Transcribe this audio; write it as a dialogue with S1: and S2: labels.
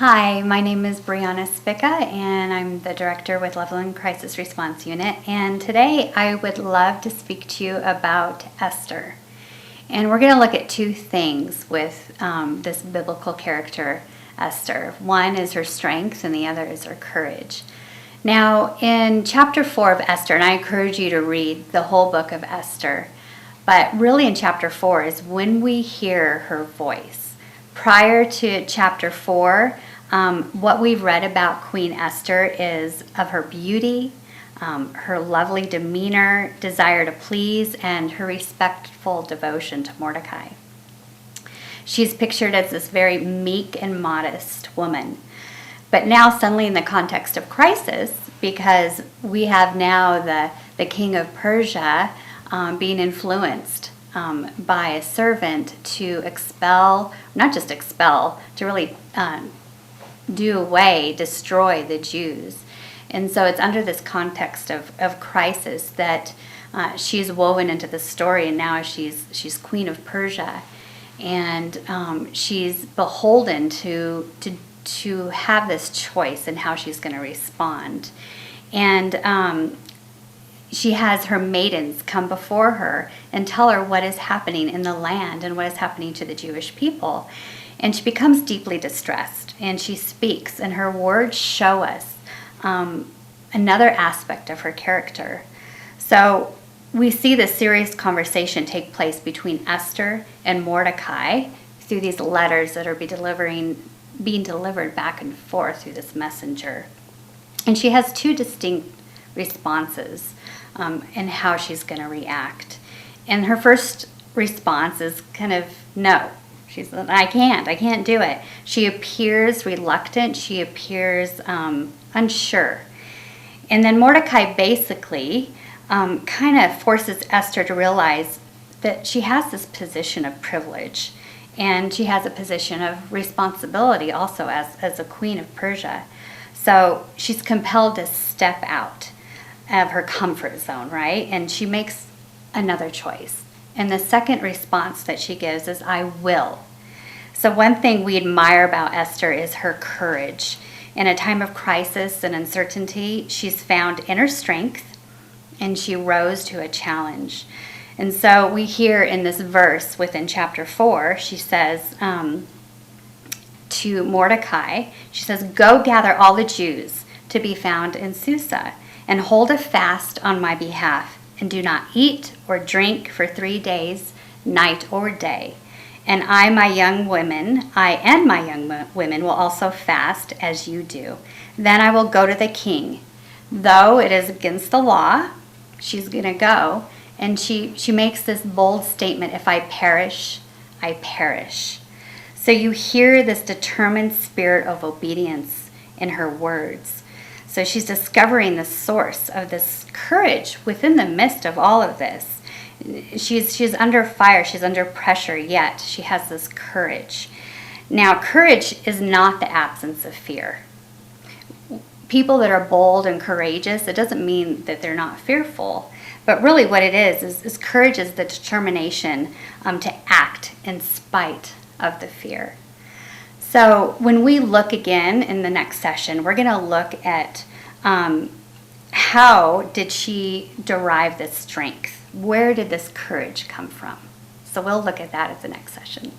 S1: Hi, my name is Brianna Spicka, and I'm the director with Loveland Crisis Response Unit. And today I would love to speak to you about Esther. And we're going to look at two things with this biblical character, Esther. One is her strength, and the other is her courage. Now, in chapter 4 of Esther, and I encourage you to read the whole book of Esther, but really in chapter 4 is when we hear her voice. Prior to chapter 4, what we've read about Queen Esther is of her beauty, her lovely demeanor, desire to please, and her respectful devotion to Mordecai. She's pictured as this very meek and modest woman. But now suddenly in the context of crisis, because we have now the king of Persia being influenced by a servant to expel, not just expel, to really do away, destroy the Jews. And so it's under this context of crisis that she's woven into the story, and now she's queen of Persia. And she's beholden to have this choice in how she's going to respond. And she has her maidens come before her and tell her what is happening in the land and what is happening to the Jewish people. And she becomes deeply distressed, and she speaks, and her words show us another aspect of her character. So we see this serious conversation take place between Esther and Mordecai through these letters that are being delivered back and forth through this messenger. And she has two distinct responses in how she's going to react. And her first response is kind of no. She said, I can't do it. She appears reluctant. She appears unsure. And then Mordecai basically kind of forces Esther to realize that she has this position of privilege, and she has a position of responsibility also as a queen of Persia. So she's compelled to step out of her comfort zone, right? And she makes another choice. And the second response that she gives is, I will. So one thing we admire about Esther is her courage. In a time of crisis and uncertainty, she's found inner strength, and she rose to a challenge. And so we hear in this verse within chapter 4, she says to Mordecai, she says, go gather all the Jews to be found in Susa, and hold a fast on my behalf, and do not eat or drink for 3 days, night or day. And I and my young women will also fast as you do. Then I will go to the king. Though it is against the law, she's going to go. And she makes this bold statement, if I perish, I perish. So you hear this determined spirit of obedience in her words. So she's discovering the source of this courage within the midst of all of this. She's under fire, she's under pressure, yet she has this courage. Now, courage is not the absence of fear. People that are bold and courageous, it doesn't mean that they're not fearful, but really what it is courage is the determination to act in spite of the fear. So when we look again in the next session, we're going to look at how did she derive this strength? Where did this courage come from? So we'll look at that at the next session.